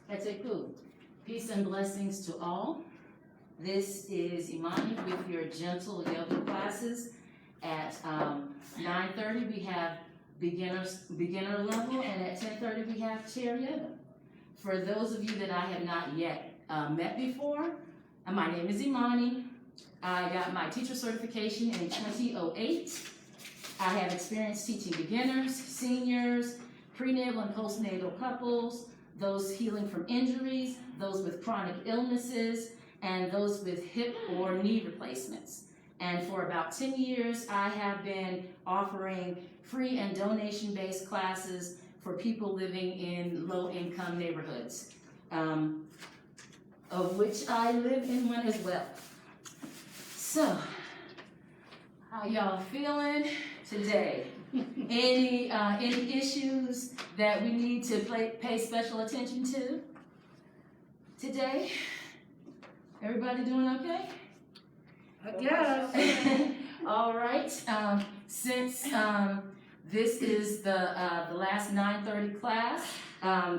That's it, cool. Peace and blessings to all. This is Imani with your gentle yoga classes. At 9:30 we have beginner level, and at 10:30 we have chair yoga. For those of you that I have not yet met before, my name is Imani. I got my teacher certification in 2008. I have experience teaching beginners, seniors, prenatal and postnatal couples, those healing from injuries, those with chronic illnesses, and those with hip or knee replacements. And for about 10 years, I have been offering free and donation-based classes for people living in low-income neighborhoods, of which I live in one as well. So, how y'all feeling today? Any issues that we need to pay special attention to today? Everybody doing okay? I guess. All right. Since this is the last 9:30 class,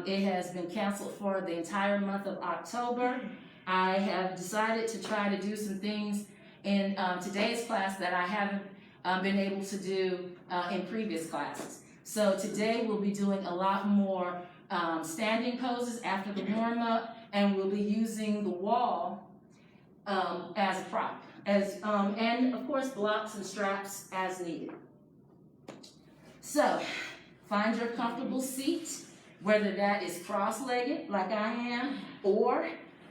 it has been canceled for the entire month of October. I have decided to try to do some things in today's class that I haven't been able to do in previous classes. So today we'll be doing a lot more standing poses after the warm-up, and we'll be using the wall as a prop, and of course blocks and straps as needed. So find your comfortable seat, whether that is cross-legged like I am, or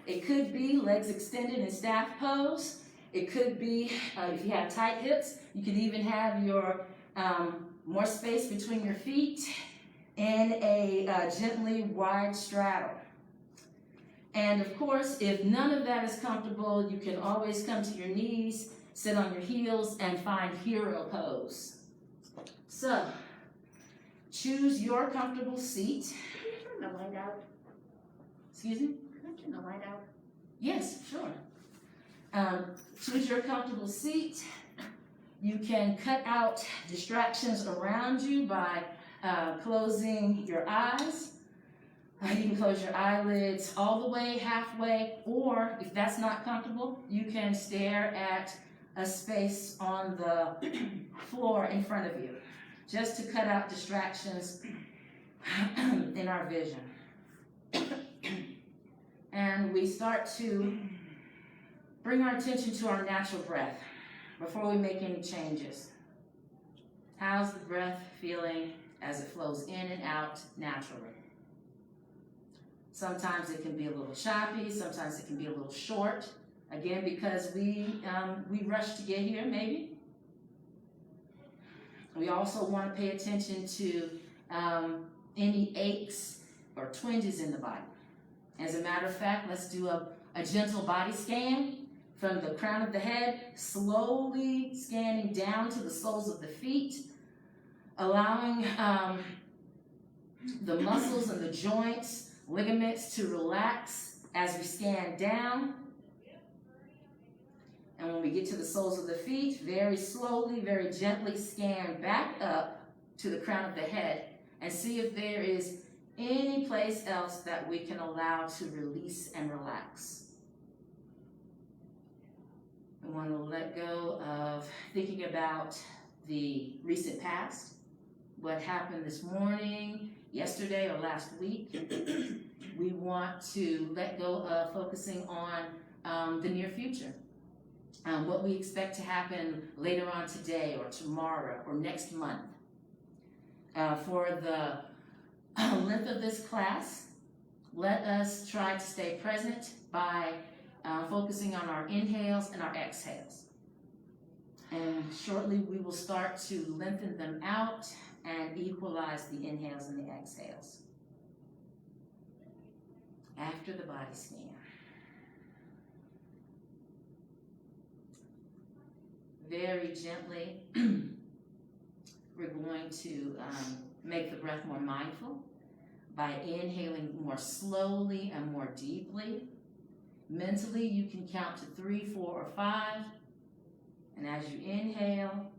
it could be legs extended in staff pose. It could be, if you have tight hips, you could even have your more space between your feet in a gently wide straddle. And of course, if none of that is comfortable, you can always come to your knees, sit on your heels, and find hero pose. So, choose your comfortable seat. Can you turn the light out? Excuse me? Can I turn the light out? Yes, sure. Choose your comfortable seat. You can cut out distractions around you by closing your eyes. You can close your eyelids all the way, halfway, or if that's not comfortable, you can stare at a space on the floor in front of you, just to cut out distractions in our vision. And we start to bring our attention to our natural breath before we make any changes. How's the breath feeling as it flows in and out naturally? Sometimes it can be a little choppy, sometimes it can be a little short. Again, because we rushed to get here, maybe. We also want to pay attention to any aches or twinges in the body. As a matter of fact, let's do a gentle body scan from the crown of the head, slowly scanning down to the soles of the feet, allowing the muscles and the joints, ligaments to relax as we scan down. And when we get to the soles of the feet, very slowly, very gently scan back up to the crown of the head and see if there is any place else that we can allow to release and relax. We want to let go of thinking about the recent past, what happened this morning, yesterday, or last week. We want to let go of focusing on the near future, what we expect to happen later on today or tomorrow or next month. For the length of this class, let us try to stay present by focusing on our inhales and our exhales. And shortly we will start to lengthen them out and equalize the inhales and the exhales. After the body scan. Very gently, we're going to make the breath more mindful by inhaling more slowly and more deeply. Mentally, you can count to 3, 4, or 5. And as you inhale,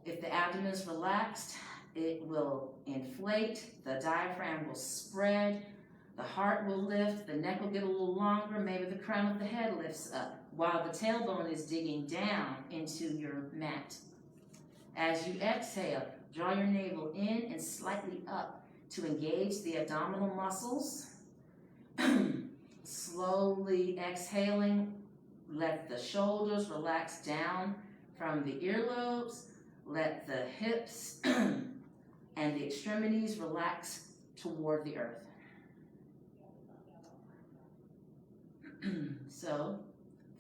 if the abdomen is relaxed, it will inflate, the diaphragm will spread, The heart will lift, the neck will get a little longer, maybe the crown of the head lifts up while the tailbone is digging down into your mat. As you exhale, draw your navel in and slightly up to engage the abdominal muscles. Slowly exhaling, let the shoulders relax down from the earlobes, let the hips and the extremities relax toward the earth. So,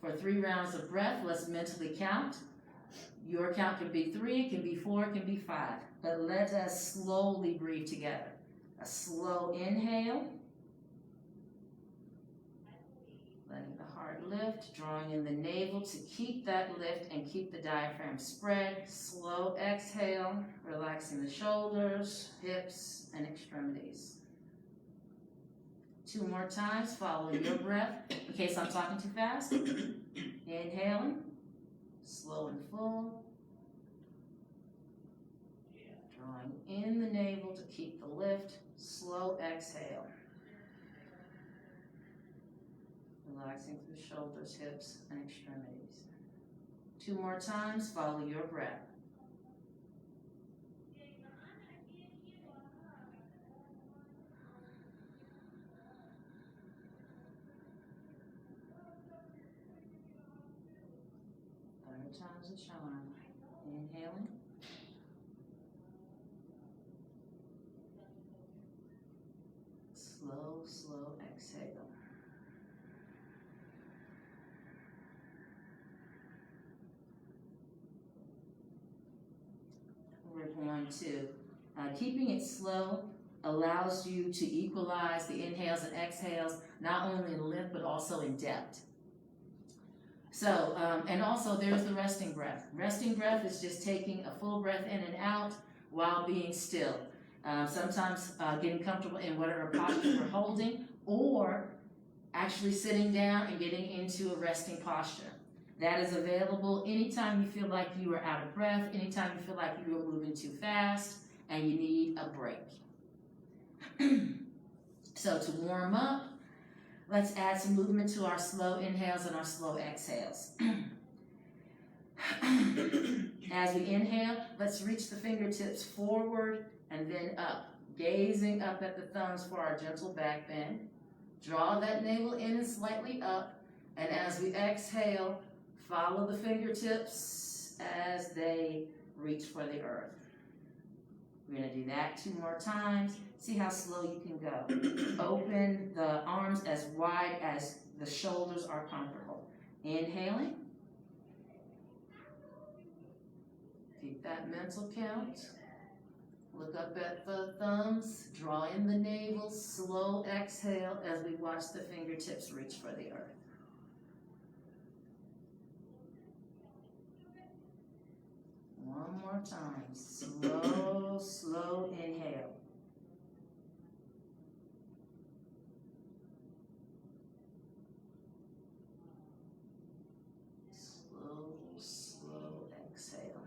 for 3 rounds of breath, let's mentally count. Your count can be 3, it can be 4, it can be 5. But let us slowly breathe together. A slow inhale. Letting the heart lift, drawing in the navel to keep that lift and keep the diaphragm spread. Slow exhale, relaxing the shoulders, hips, and extremities. 2 more times, follow your breath. In case I'm talking too fast, inhaling, slow and full. Drawing in the navel to keep the lift, slow exhale. Relaxing through shoulders, hips, and extremities. 2 more times, follow your breath. Third time's a charm. Inhaling. Slow, slow exhale. We're going to, keeping it slow allows you to equalize the inhales and exhales, not only in length, but also in depth. So, and also there's the resting breath. Resting breath is just taking a full breath in and out while being still. Sometimes getting comfortable in whatever posture we're holding, or actually sitting down and getting into a resting posture. That is available anytime you feel like you are out of breath, anytime you feel like you are moving too fast and you need a break. So to warm up, let's add some movement to our slow inhales and our slow exhales. As we inhale, let's reach the fingertips forward and then up, gazing up at the thumbs for our gentle back bend. Draw that navel in and slightly up, and as we exhale, follow the fingertips as they reach for the earth. We're going to do that 2 more times. See how slow you can go. Open the arms as wide as the shoulders are comfortable. Inhaling. Keep that mental count. Look up at the thumbs. Draw in the navel. Slow exhale as we watch the fingertips reach for the earth. One more time. Slow, slow inhale. Slow, slow exhale.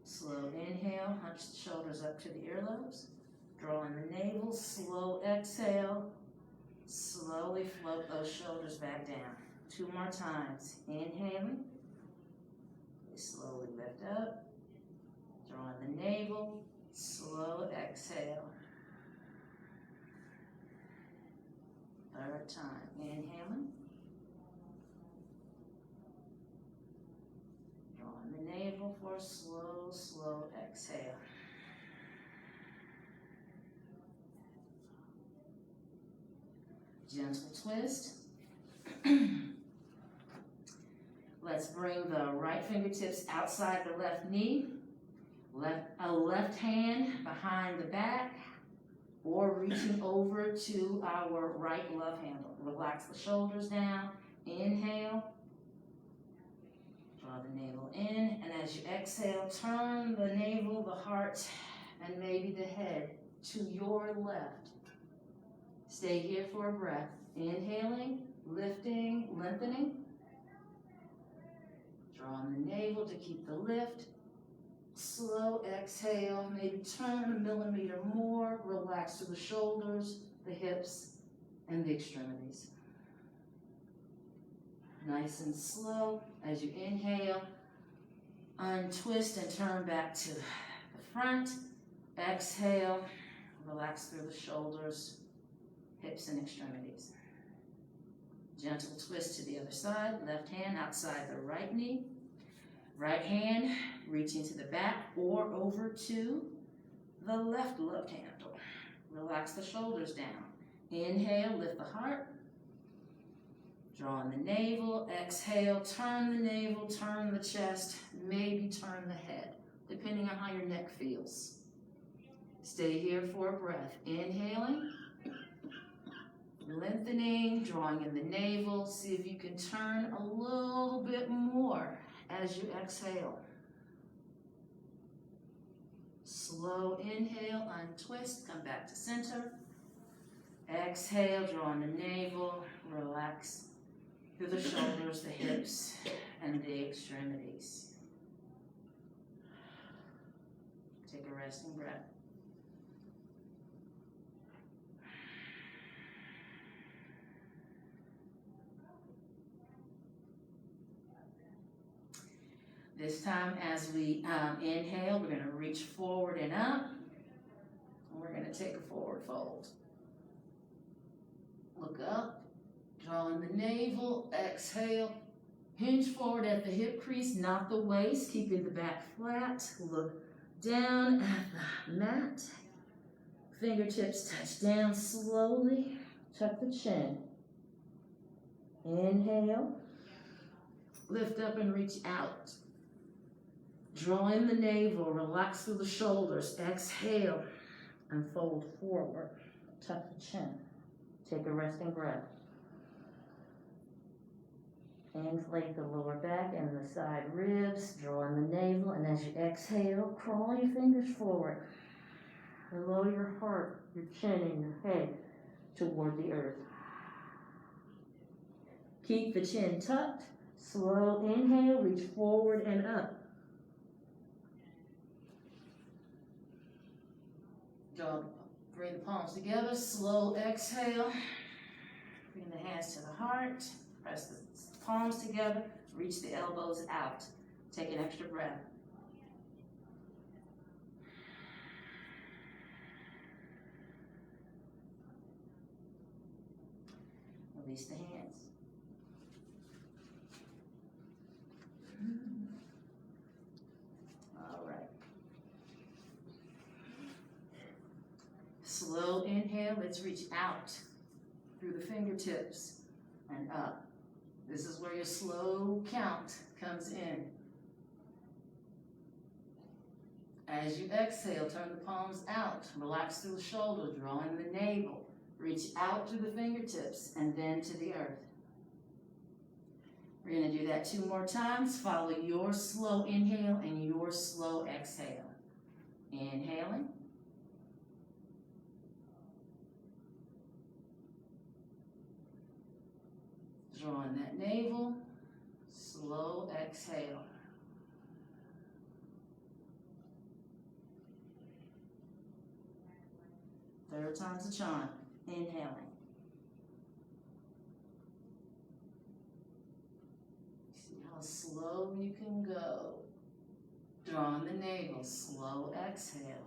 Slow inhale, hunch the shoulders up to the earlobes. Draw in the navel, slow exhale. Slowly float those shoulders back down. 2 more times. Inhaling. Slowly lift up. Draw in the navel. Slow exhale. 3rd time. Inhaling. Draw in the navel for a slow, slow exhale. Gentle twist. Let's bring the right fingertips outside the left knee. Left hand behind the back, or reaching over to our right love handle. Relax the shoulders down. Inhale. Draw the navel in, and as you exhale, turn the navel, the heart, and maybe the head to your left. Stay here for a breath. Inhaling, lifting, lengthening. Draw on the navel to keep the lift. Slow exhale, maybe turn a millimeter more, relax through the shoulders, the hips, and the extremities. Nice and slow. As you inhale, untwist and turn back to the front. Exhale, relax through the shoulders, hips, and extremities. Gentle twist to the other side. Left hand outside the right knee. Right hand reaching to the back or over to the left gloved handle. Relax the shoulders down. Inhale, lift the heart. Draw in the navel. Exhale, turn the navel, turn the chest, maybe turn the head, depending on how your neck feels. Stay here for a breath. Inhaling, lengthening, drawing in the navel. See if you can turn a little bit more as you exhale. Slow inhale, untwist, come back to center. Exhale, draw in the navel, relax through the shoulders, the hips, and the extremities. Take a resting breath. This time as we inhale, we're going to reach forward and up. And we're going to take a forward fold. Look up, draw in the navel, exhale. Hinge forward at the hip crease, not the waist, keeping the back flat. Look down at the mat. Fingertips touch down slowly. Tuck the chin. Inhale. Lift up and reach out. Draw in the navel, relax through the shoulders. Exhale and fold forward. Tuck the chin. Take a resting breath. Inflate the lower back and the side ribs. Draw in the navel, and as you exhale, crawl your fingers forward. Lower your heart, your chin, and your head toward the earth. Keep the chin tucked. Slow inhale, reach forward and up. Bring the palms together, slow exhale. Bring the hands to the heart. Press the palms together, reach the elbows out. Take an extra breath. Release the hands. All right. Slow inhale, let's reach out through the fingertips and up. This is where your slow count comes in. As you exhale, turn the palms out. Relax through the shoulder, draw in the navel. Reach out through the fingertips and then to the earth. We're going to do that 2 more times. Follow your slow inhale and your slow exhale. Inhaling. Draw in that navel. Slow exhale. Third time's a charm. Inhaling. See how slow you can go. Draw in the navel. Slow exhale.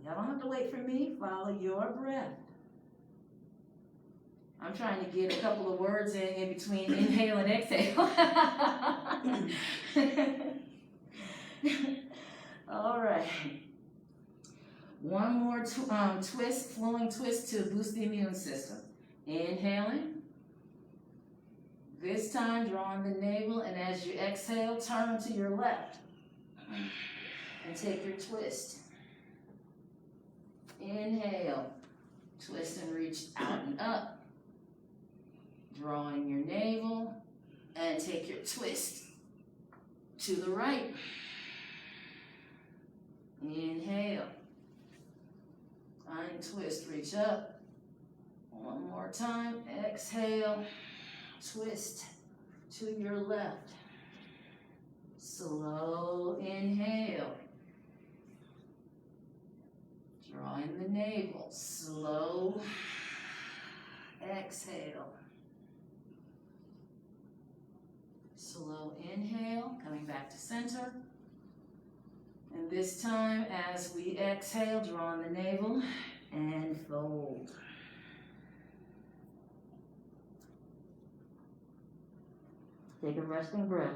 Y'all don't have to wait for me. Follow your breath. I'm trying to get a couple of words in between inhale and exhale. All right. One more twist, flowing twist to boost the immune system. Inhaling. This time, draw in the navel, and as you exhale, turn to your left. And take your twist. Inhale. Twist and reach out and up. Drawing your navel, and take your twist to the right. Inhale. Untwist, reach up. One more time. Exhale. Twist to your left. Slow inhale. Drawing the navel. Slow exhale. Slow inhale, coming back to center. And this time, as we exhale, draw on the navel and fold. Take a resting breath.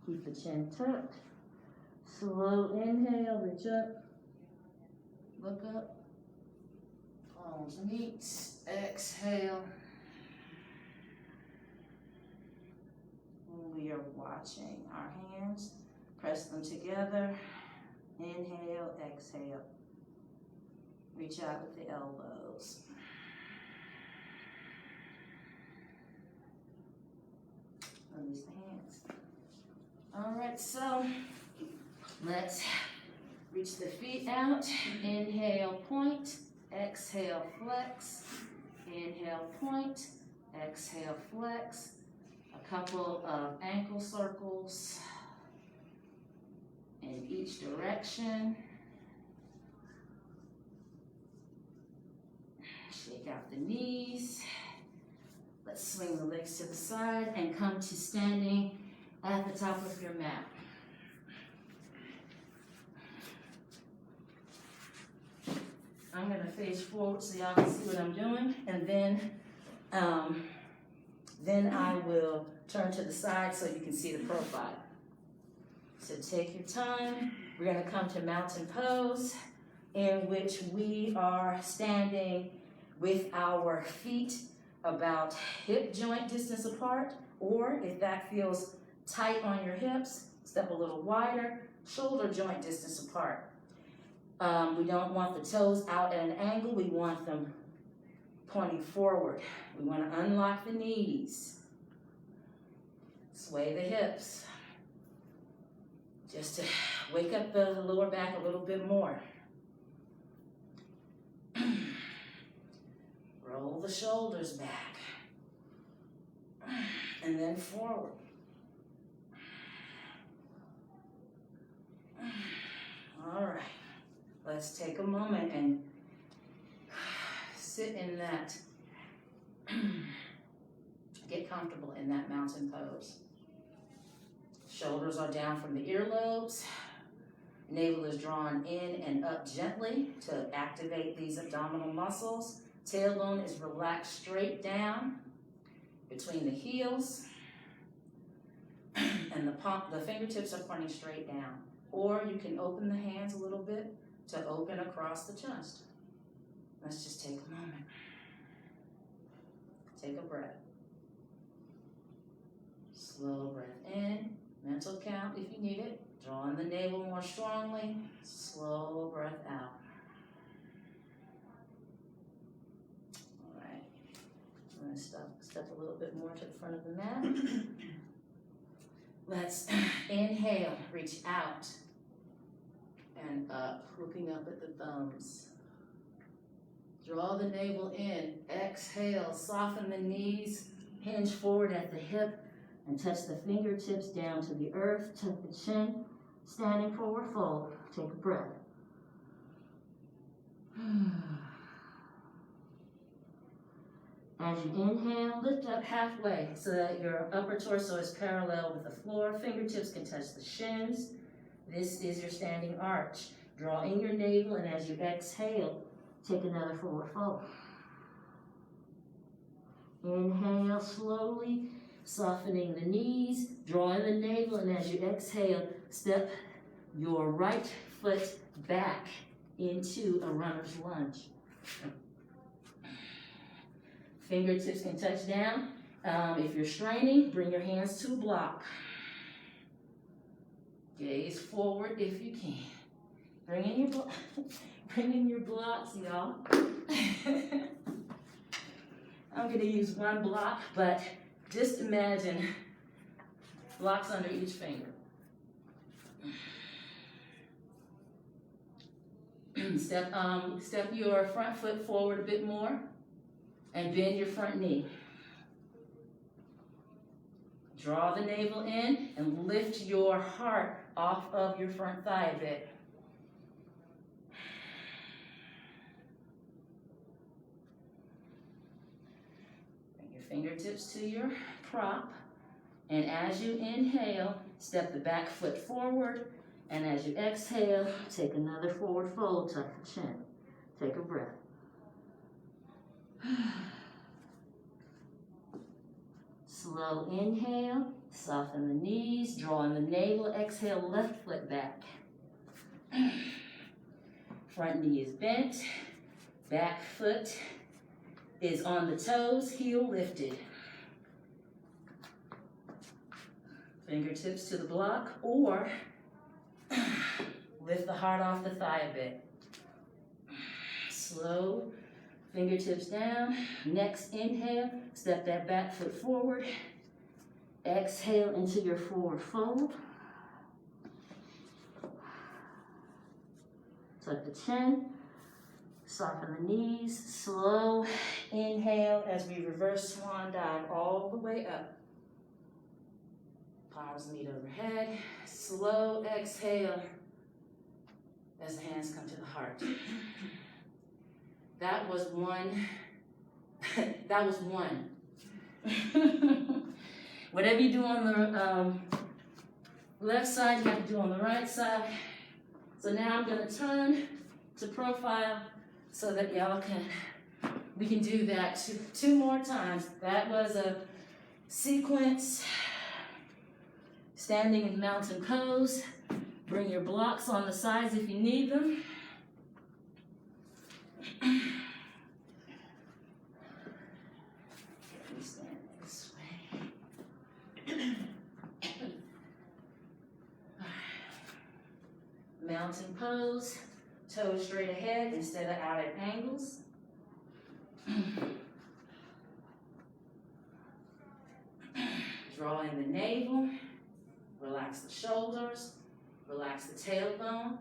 Keep the chin tucked. Slow inhale, reach up. Look up. Palms meet. Exhale. We are watching our hands. Press them together. Inhale, exhale. Reach out with the elbows. Release the hands. All right, so let's reach the feet out. Inhale, point. Exhale, flex. Inhale, point. Exhale, flex. A couple of ankle circles in each direction. Shake out the knees. Let's swing the legs to the side and come to standing at the top of your mat. I'm going to face forward so y'all can see what I'm doing, and then I will turn to the side so you can see the profile. So take your time. We're going to come to mountain pose, in which we are standing with our feet about hip joint distance apart, or if that feels tight on your hips, step a little wider, shoulder joint distance apart. We don't want the toes out at an angle. We want them pointing forward. We want to unlock the knees. Sway the hips. Just to wake up the lower back a little bit more. Roll the shoulders back. And then forward. All right. Let's take a moment and sit in that, get comfortable in that mountain pose. Shoulders are down from the earlobes. Navel is drawn in and up gently to activate these abdominal muscles. Tailbone is relaxed straight down between the heels. And the fingertips are pointing straight down. Or you can open the hands a little bit to open across the chest. Let's just take a moment. Take a breath. Slow breath in. Mental count if you need it. Draw in the navel more strongly. Slow breath out. All right. I'm going to step a little bit more to the front of the mat. Let's inhale, reach out and up, looking up at the thumbs. Draw the navel in. Exhale, soften the knees, hinge forward at the hip, and touch the fingertips down to the earth. Tuck the chin, standing forward fold. Take a breath. As you inhale, lift up halfway so that your upper torso is parallel with the floor. Fingertips can touch the shins. This is your standing arch. Draw in your navel, and as you exhale, take another forward fold. Inhale slowly, softening the knees. Draw in the navel, and as you exhale, step your right foot back into a runner's lunge. Fingertips can touch down. If you're straining, bring your hands to a block. Gaze forward if you can. Bring in your blocks, y'all. I'm going to use one block, but just imagine blocks under each finger. Step your front foot forward a bit more. and bend your front knee. Draw the navel in and lift your heart off of your front thigh a bit. Bring your fingertips to your prop, and as you inhale, step the back foot forward, and as you exhale, take another forward fold, tuck the chin. Take a breath. Slow inhale, soften the knees, draw in the navel, exhale, left foot back. Front knee is bent, back foot is on the toes, heel lifted. Fingertips to the block, or lift the heart off the thigh a bit. Slow, fingertips down. Next inhale, step that back foot forward. Exhale into your forward fold. Tuck the chin, soften the knees. Slow inhale as we reverse swan dive all the way up. Palms meet overhead. Slow exhale as the hands come to the heart. That was one. That was one. Whatever you do on the left side, you have to do on the right side. So now I'm going to turn to profile so that we can do that two more times. That was a sequence. Standing in mountain pose. Bring your blocks on the sides if you need them. Stand this way. Mountain pose. Toes straight ahead instead of out at angles. Draw in the navel. Relax the shoulders, relax the tailbone.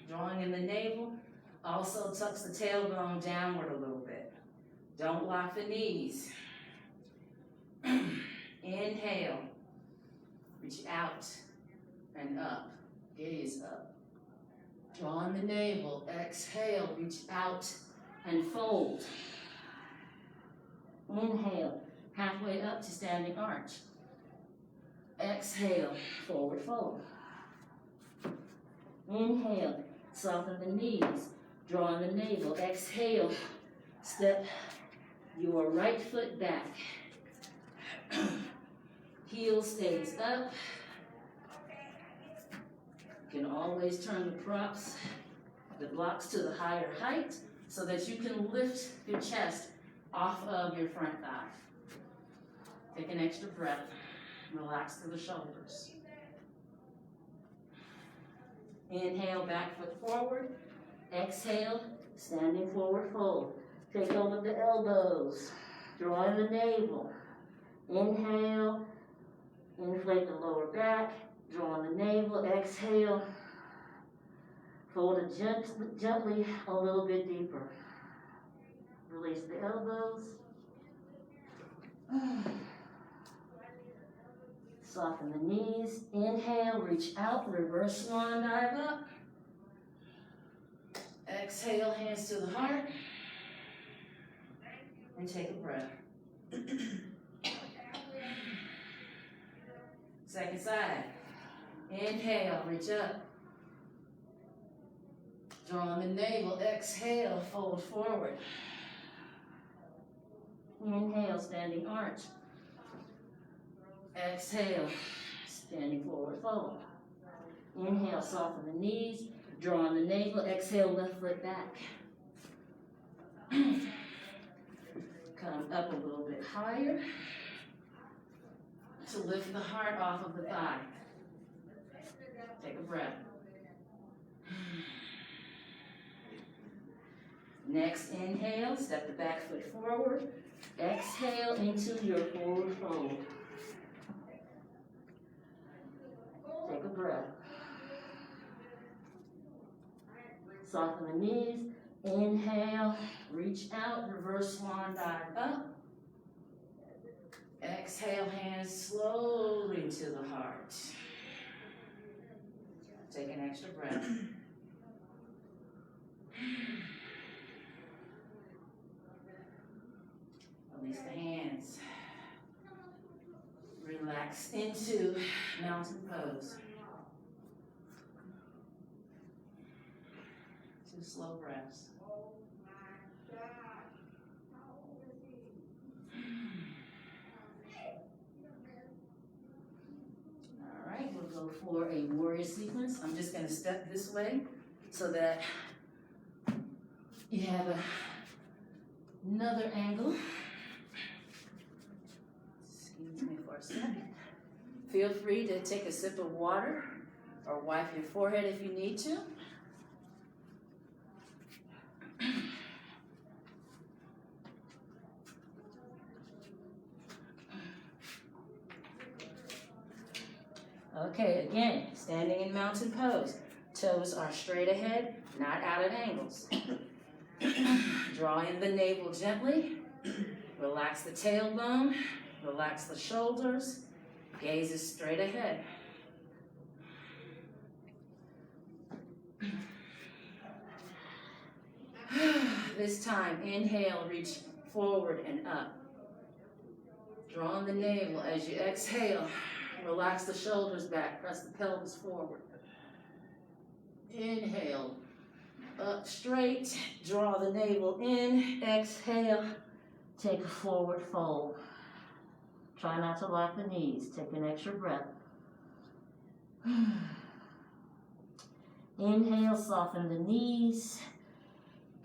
Drawing in the navel also tucks the tailbone downward a little bit. Don't lock the knees. Inhale, reach out and up, gaze up. Draw in the navel, exhale, reach out and fold. Inhale, halfway up to standing arch. Exhale, forward fold. Inhale, soften the knees, draw in the navel. Exhale, step your right foot back. Heel stays up. You can always turn the props, the blocks to the higher height so that you can lift your chest off of your front thigh. Take an extra breath. Relax through the shoulders. Inhale, back foot forward. Exhale, standing forward fold. Take over the elbows. Draw in the navel. Inhale, inflate the lower back. Draw in the navel. Exhale. Fold it gently a little bit deeper. Release the elbows. Soften the knees. Inhale, reach out, reverse swan dive up. Exhale, hands to the heart. And take a breath. Second side. Inhale, reach up. Draw in the navel. Exhale, fold forward. Inhale, standing arch. Exhale, standing forward fold. Inhale, soften the knees, draw in the navel. Exhale, left foot back. Come up a little bit higher to lift the heart off of the thigh. Take a breath. Next, inhale, step the back foot forward. Exhale into your forward fold. Take a breath. Soften the knees, Inhale, reach out, reverse swan dive up. Exhale, hands slowly to the heart. Take an extra breath. Release the hands. Relax into mountain pose. 2 slow breaths. All right, we'll go for a warrior sequence. I'm just going to step this way so that you have another angle. Excuse me for a second. Feel free to take a sip of water or wipe your forehead if you need to. Okay, again, standing in mountain pose. Toes are straight ahead, not out at angles. Draw in the navel gently. Relax the tailbone. Relax the shoulders. Gaze is straight ahead. This time, inhale, reach forward and up. Draw in the navel as you exhale. Relax the shoulders back, press the pelvis forward. Inhale, up straight, draw the navel in, exhale, take a forward fold. Try not to lock the knees, take an extra breath. Inhale, soften the knees.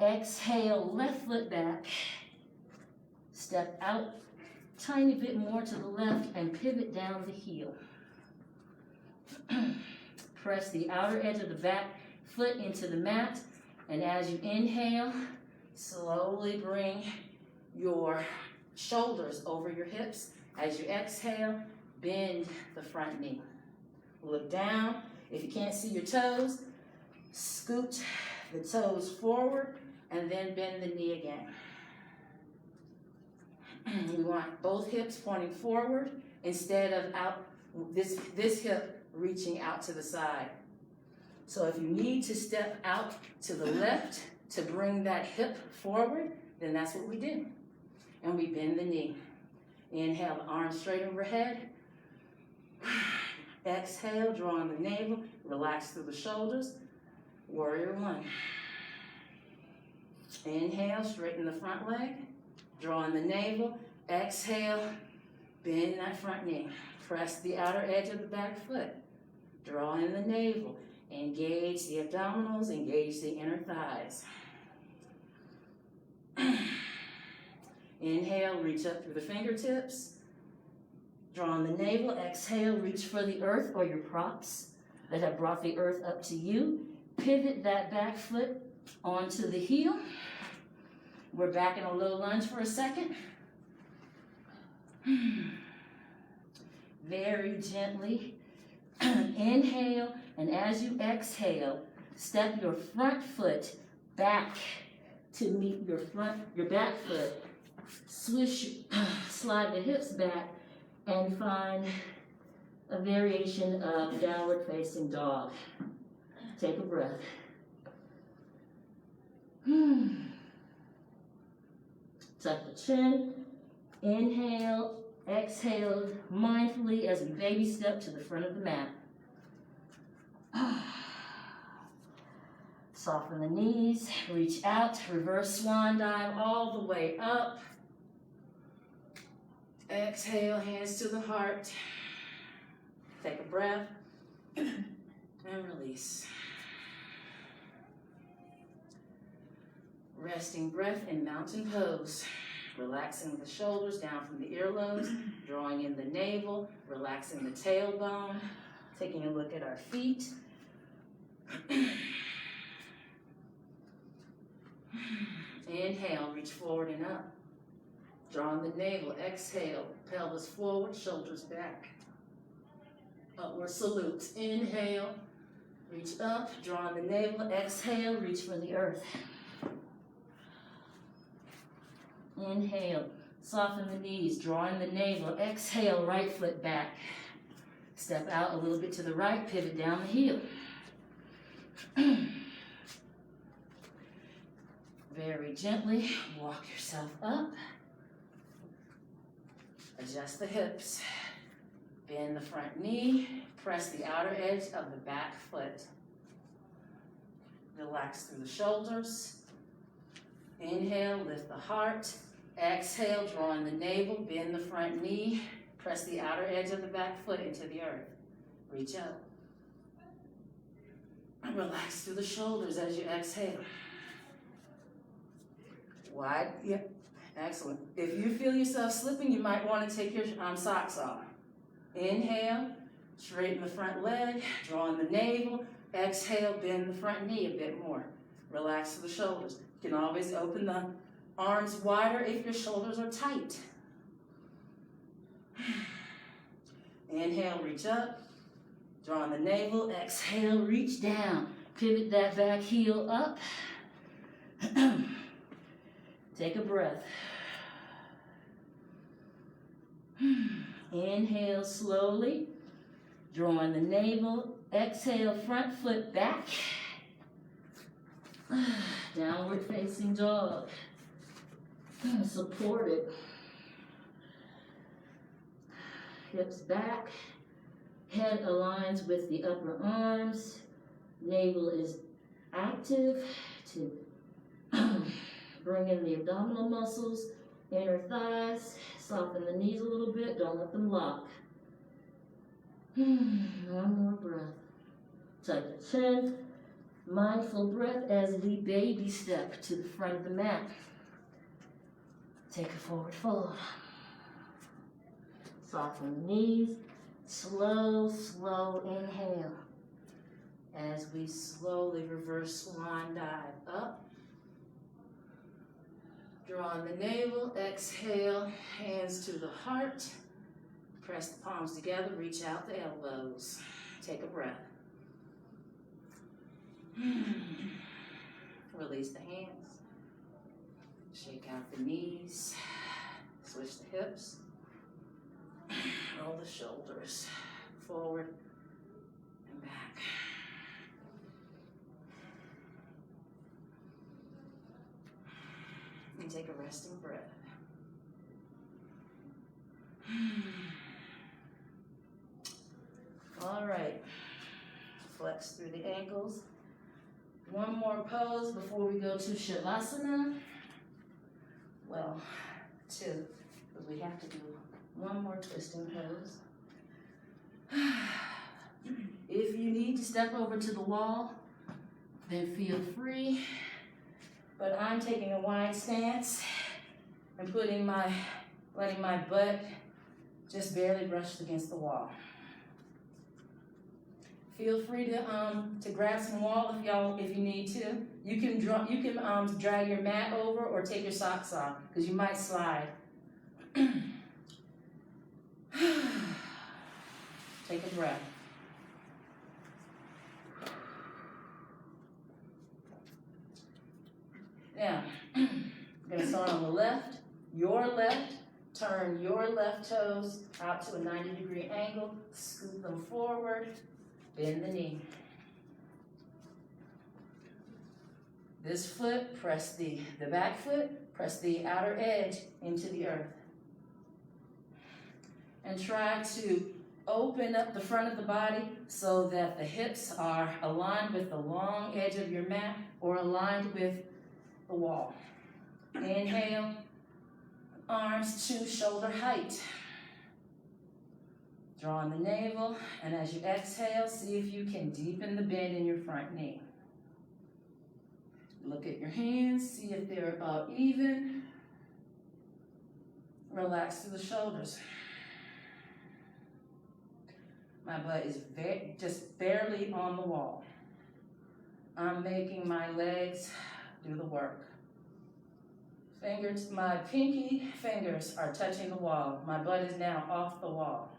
Exhale, left foot back. Step out tiny bit more to the left and pivot down the heel. Press the outer edge of the back foot into the mat, and as you inhale, slowly bring your shoulders over your hips. As you exhale, bend the front knee. Look down. If you can't see your toes, scoot the toes forward and then bend the knee again. We want both hips pointing forward instead of out, this hip reaching out to the side. So if you need to step out to the left to bring that hip forward, then that's what we do. And we bend the knee. Inhale, the arms straight overhead. Exhale, draw in the navel, relax through the shoulders. Warrior 1. Inhale, straighten the front leg. Draw in the navel, exhale, bend that front knee. Press the outer edge of the back foot. Draw in the navel, engage the abdominals, engage the inner thighs. Inhale, reach up through the fingertips. Draw in the navel, exhale, reach for the earth or your props that have brought the earth up to you. Pivot that back foot onto the heel. We're back in a low lunge for a second. Very gently. Inhale, and as you exhale, step your front foot back to meet your back foot. Swish, slide the hips back, and find a variation of downward facing dog. Take a breath. Tuck the chin. Inhale, exhale mindfully as we baby step to the front of the mat. Soften the knees, reach out, reverse swan dive all the way up. Exhale, hands to the heart. Take a breath and release. Resting breath in mountain pose. Relaxing the shoulders down from the earlobes, drawing in the navel, relaxing the tailbone, taking a look at our feet. Inhale, reach forward and up. Draw in the navel, exhale, pelvis forward, shoulders back. Upward salute. Inhale, reach up, draw in the navel, exhale, reach for the earth. Inhale, soften the knees, drawing the navel. Exhale, right foot back. Step out a little bit to the right, pivot down the heel. Very gently walk yourself up. Adjust the hips. Bend the front knee. Press the outer edge of the back foot. Relax through the shoulders. Inhale, lift the heart. Exhale, drawing the navel, bend the front knee. Press the outer edge of the back foot into the earth. Reach up. Relax through the shoulders as you exhale. Wide, yep, excellent. If you feel yourself slipping, you might want to take your socks off. Inhale, straighten the front leg, drawing the navel. Exhale, bend the front knee a bit more. Relax through the shoulders. You can always open the arms wider if your shoulders are tight. Inhale, reach up, drawing the navel. Exhale, reach down. Pivot that back heel up. Take a breath. Inhale slowly, drawing the navel. Exhale, front foot back. Downward facing dog. Supported. Hips back. Head aligns with the upper arms. Navel is active to bring in the abdominal muscles, inner thighs. Soften the knees a little bit. Don't let them lock. One more breath. Tuck the chin. Mindful breath as we baby step to the front of the mat. Take a forward fold. Soften the knees. Slow, slow inhale. As we slowly reverse swan dive up. Drawing the navel, exhale, hands to the heart. Press the palms together, reach out the elbows. Take a breath. Release the hands. Shake out the knees. Switch the hips. Roll the shoulders forward and back. And take a resting breath. All right. Flex through the ankles. One more pose before we go to Shavasana. Well, two, because we have to do one more twisting pose. If you need to step over to the wall, then feel free. But I'm taking a wide stance and letting my butt just barely brush against the wall. Feel free to grab some wall if you need to. You can drag your mat over or take your socks off because you might slide. Take a breath. Now, I'm going to start on the left, your left. Turn your left toes out to a 90-degree angle. Scoop them forward. Bend the knee. This foot, press the back foot, press the outer edge into the earth. And try to open up the front of the body so that the hips are aligned with the long edge of your mat or aligned with the wall. Inhale, arms to shoulder height. Drawing the navel, and as you exhale, see if you can deepen the bend in your front knee. Look at your hands, see if they're about even. Relax through the shoulders. My butt is just barely on the wall. I'm making my legs do the work. My pinky fingers are touching the wall. My butt is now off the wall.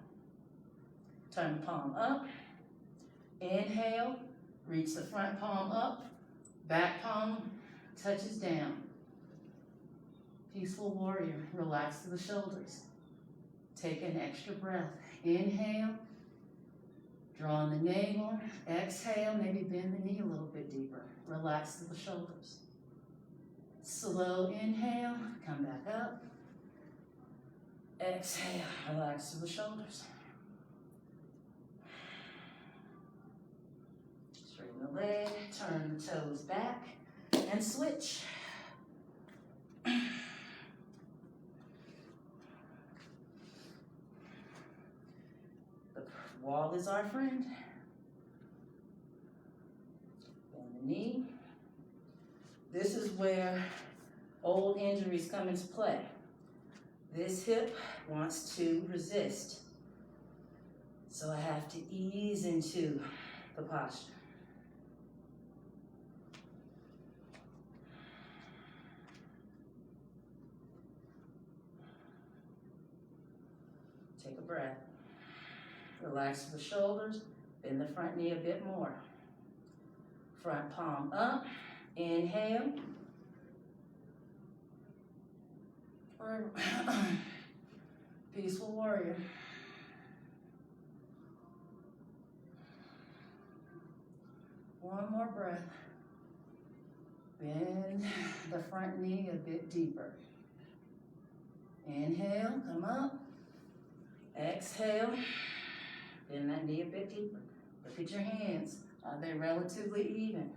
Turn the palm up. Inhale, reach the front palm up. Back palm touches down. Peaceful warrior, relax to the shoulders. Take an extra breath. Inhale, draw in the navel. Exhale, maybe bend the knee a little bit deeper. Relax to the shoulders. Slow inhale, come back up. Exhale, relax to the shoulders. Straighten the leg, turn the toes back, and switch. The wall is our friend. Bend the knee. This is where old injuries come into play. This hip wants to resist. So I have to ease into the posture. Take a breath. Relax the shoulders, bend the front knee a bit more. Front palm up, inhale. Peaceful warrior. One more breath. Bend the front knee a bit deeper. Inhale, come up. Exhale, bend that knee a bit deeper. Look at your hands. Are they relatively even?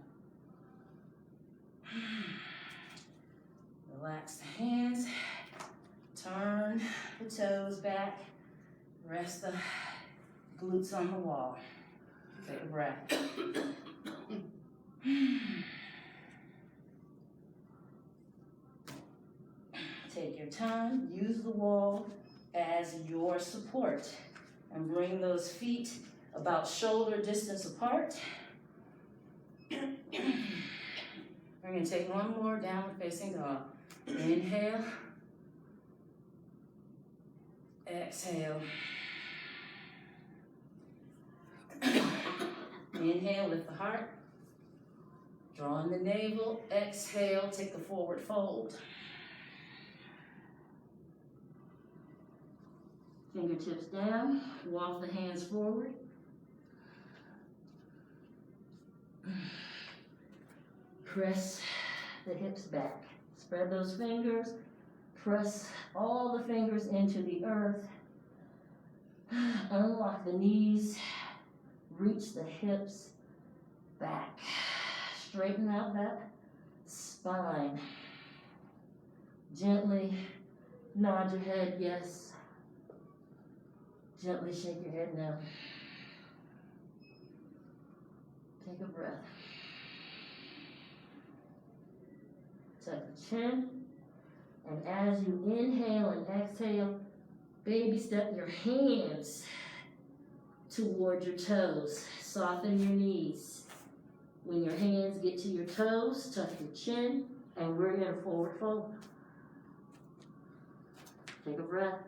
Relax the hands. Turn the toes back. Rest the glutes on the wall. Take a breath. Take your time. Use the wall as your support. And bring those feet about shoulder distance apart. We're going to take one more downward facing dog. Inhale. Exhale. Inhale, lift the heart. Draw in the navel. Exhale, take the forward fold. Fingertips down, walk the hands forward. Press the hips back. Spread those fingers. Press all the fingers into the earth. Unlock the knees. Reach the hips back. Straighten out that spine. Gently nod your head, yes. Gently shake your head no. Take a breath. Tuck the chin. And as you inhale and exhale, baby step your hands toward your toes. Soften your knees. When your hands get to your toes, tuck your chin, and we're going to forward fold. Take a breath.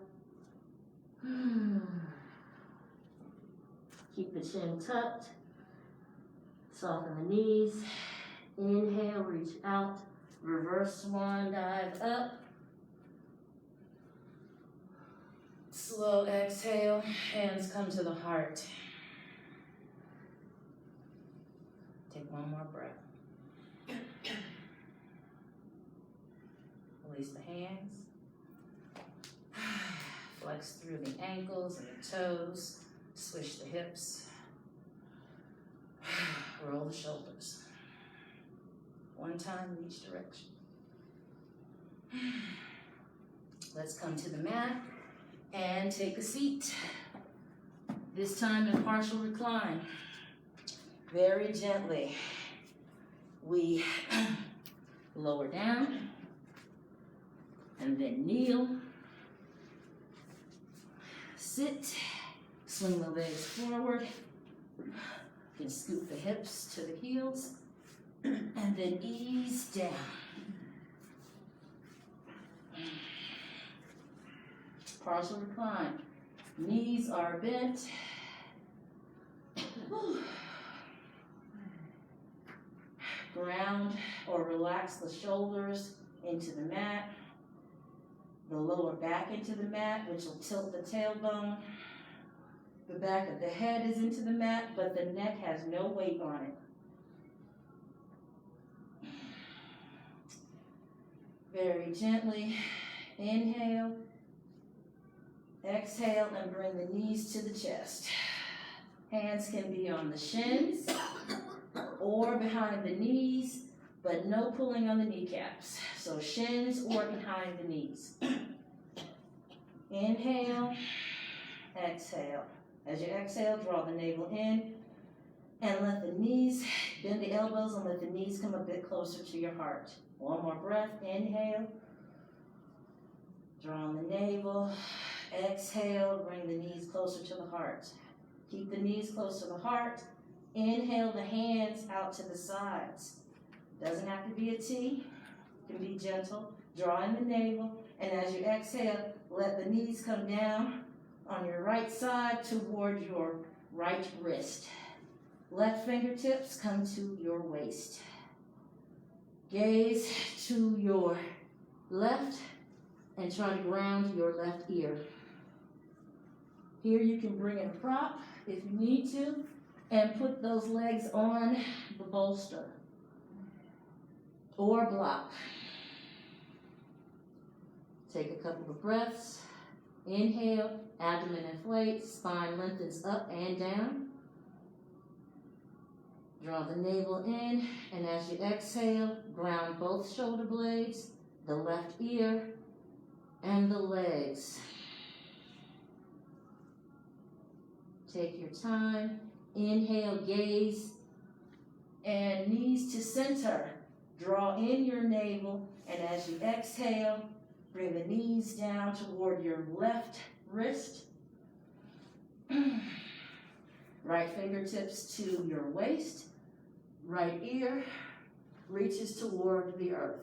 Keep the chin tucked. Soften the knees. Inhale, reach out. Reverse swan dive up. Slow exhale, hands come to the heart. Take one more breath. Release the hands. Flex through the ankles and the toes. Swish the hips. Roll the shoulders. One time in each direction. Let's come to the mat and take a seat. This time in partial recline. Very gently, we lower down and then kneel. Sit, swing the legs forward. You can scoop the hips to the heels and then ease down. Partial recline. Knees are bent. Ground or relax the shoulders into the mat. the lower back into the mat, which will tilt the tailbone. The back of the head is into the mat, but the neck has no weight on it. Very gently, inhale, exhale, and bring the knees to the chest. Hands can be on the shins or behind the knees, but no pulling on the kneecaps. So shins or behind the knees. Inhale, exhale. As you exhale, draw the navel in and let the knees, bend the elbows and let the knees come a bit closer to your heart. One more breath, inhale. Draw the navel, exhale, bring the knees closer to the heart. Keep the knees close to the heart. Inhale the hands out to the sides. Doesn't have to be a T, it can be gentle. Draw in the navel, and as you exhale, let the knees come down on your right side toward your right wrist. Left fingertips come to your waist. Gaze to your left and try to ground your left ear. Here you can bring in a prop if you need to and put those legs on the bolster or block. Take a couple of breaths. Inhale, abdomen inflates, spine lengthens up and down. Draw the navel in, and as you exhale, ground both shoulder blades, the left ear, and the legs. Take your time. Inhale, gaze, and knees to center. Draw in your navel, and as you exhale, bring the knees down toward your left wrist. Right fingertips to your waist. Right ear reaches toward the earth.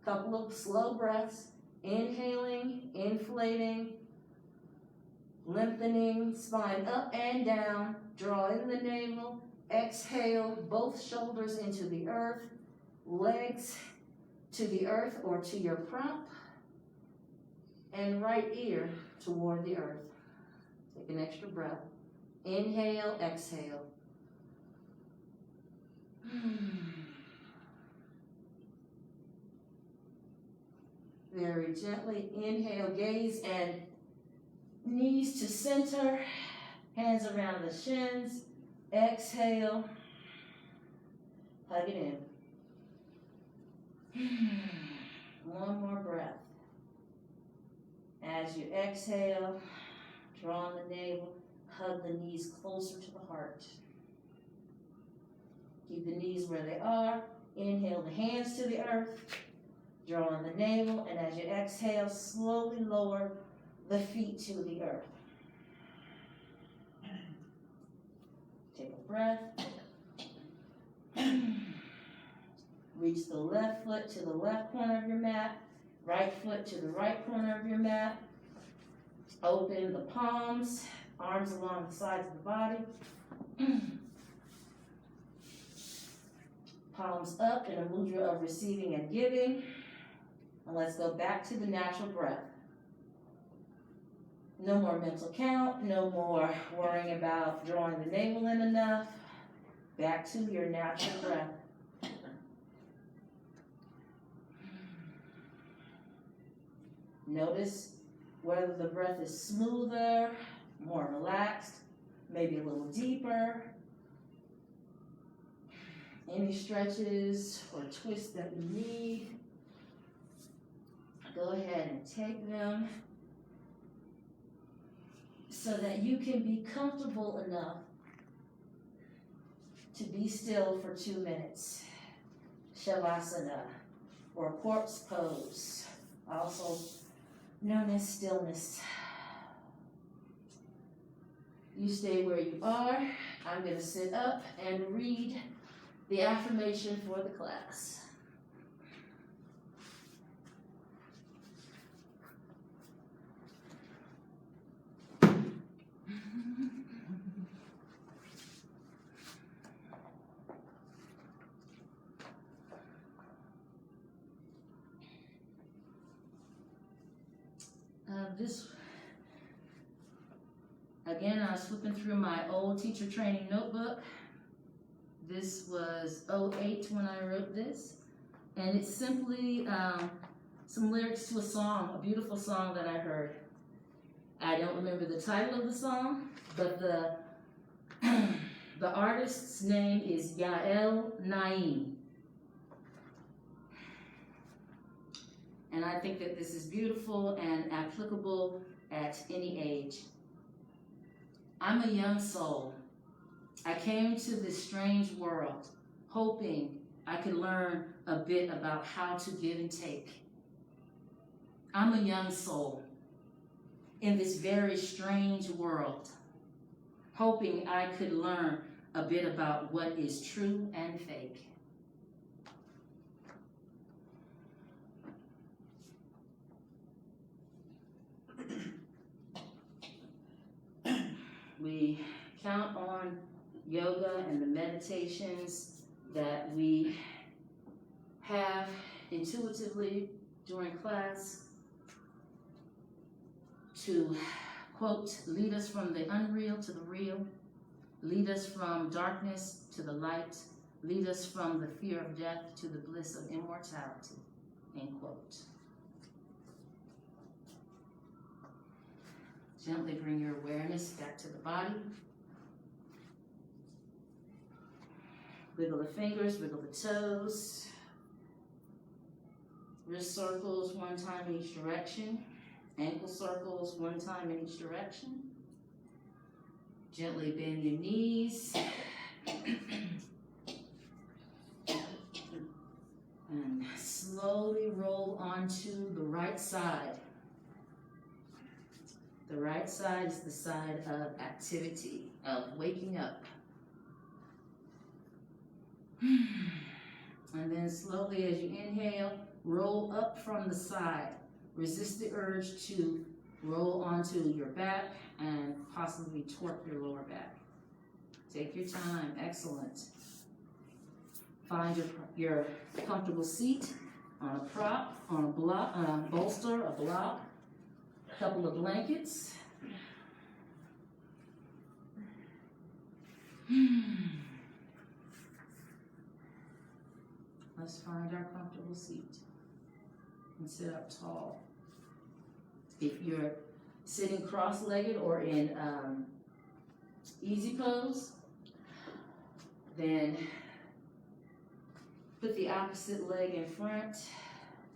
Couple of slow breaths. Inhaling, inflating, lengthening, spine up and down. Draw in the navel. Exhale, both shoulders into the earth. Legs to the earth or to your prop. And right ear toward the earth. Take an extra breath. Inhale, exhale. Very gently inhale, gaze, and knees to center, hands around the shins. Exhale, hug it in. One more breath. As you exhale, draw on the navel, hug the knees closer to the heart. Keep the knees where they are. Inhale the hands to the earth. Draw on the navel, and as you exhale, slowly lower the feet to the earth. Take a breath. Reach the left foot to the left corner of your mat, right foot to the right corner of your mat. Open the palms, arms along the sides of the body. Palms up in a mudra of receiving and giving. And let's go back to the natural breath. No more mental count, no more worrying about drawing the navel in enough. Back to your natural breath. Notice whether the breath is smoother, more relaxed, maybe a little deeper. Any stretches or twists that you need, go ahead and take them so that you can be comfortable enough to be still for 2 minutes. Shavasana, or corpse pose, also known as stillness. You stay where you are. I'm going to sit up and read the affirmation for the class. again, I was flipping through my old teacher training notebook. This was '08 when I wrote this. And it's simply some lyrics to a song, a beautiful song that I heard. I don't remember the title of the song, but the artist's name is Yael Naim. And I think that this is beautiful and applicable at any age. I'm a young soul. I came to this strange world hoping I could learn a bit about how to give and take. I'm a young soul in this very strange world, hoping I could learn a bit about what is true and fake. We count on yoga and the meditations that we have intuitively during class to, quote, lead us from the unreal to the real, lead us from darkness to the light, lead us from the fear of death to the bliss of immortality, end quote. Gently bring your awareness back to the body. Wiggle the fingers, wiggle the toes. Wrist circles one time in each direction. Ankle circles one time in each direction. Gently bend your knees. And slowly roll onto the right side. The right side is the side of activity, of waking up. And then slowly as you inhale, roll up from the side. Resist the urge to roll onto your back and possibly torque your lower back. Take your time, excellent. Find your comfortable seat on a prop, on a block, on a bolster, a block, a couple of blankets. Let's find our comfortable seat and sit up tall. If you're sitting cross-legged or in easy pose, then put the opposite leg in front.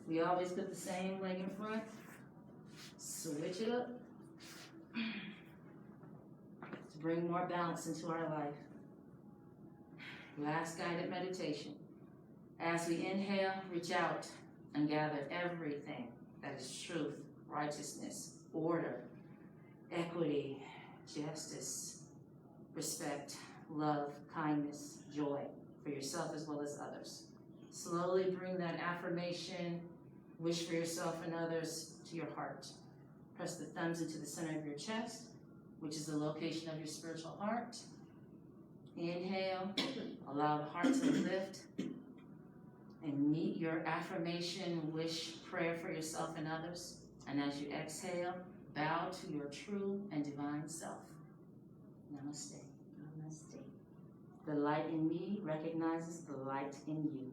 We always put the same leg in front. Switch it up to bring more balance into our life. Last guided meditation. As we inhale, reach out and gather everything that is truth, righteousness, order, equity, justice, respect, love, kindness, joy for yourself as well as others. Slowly bring that affirmation, wish for yourself and others to your heart. Press the thumbs into the center of your chest, which is the location of your spiritual heart. Inhale, allow the heart to lift and meet your affirmation, wish, prayer for yourself and others. And as you exhale, bow to your true and divine self. Namaste. Namaste. The light in me recognizes the light in you.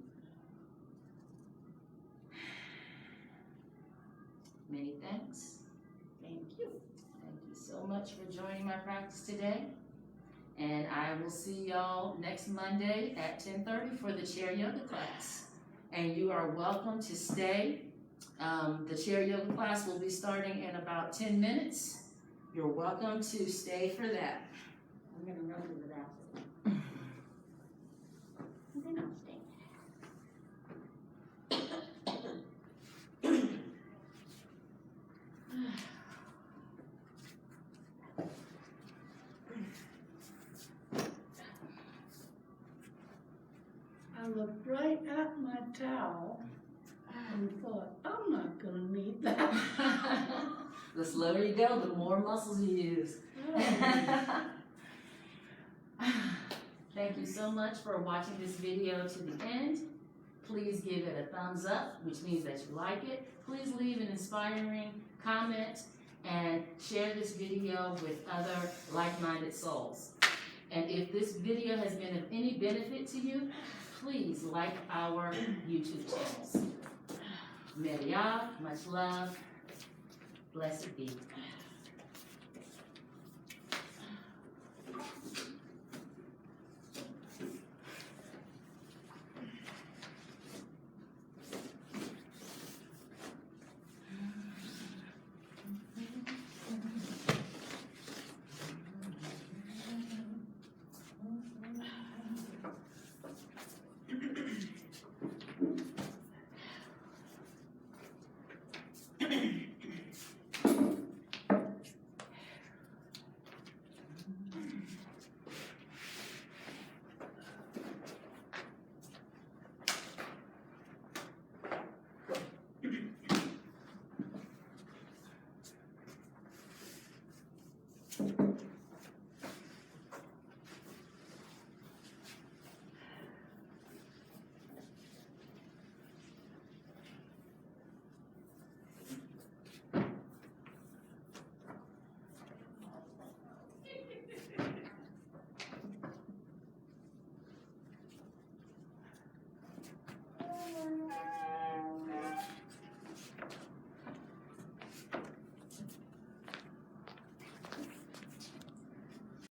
Many thanks. Thank you. Thank you so much for joining my practice today. And I will see y'all next Monday at 10:30 for the chair yoga class. And you are welcome to stay. The chair yoga class will be starting in about 10 minutes. You're welcome to stay for that. I'm gonna run to the bathroom. And then I'll stay. I looked right at my towel and thought, I'm not gonna need that. The slower you go, the more muscles you use. Thank you so much for watching this video to the end. Please give it a thumbs up, which means that you like it. Please leave an inspiring comment and share this video with other like-minded souls. And if this video has been of any benefit to you, please like our YouTube channels. Maria, much love, blessed be.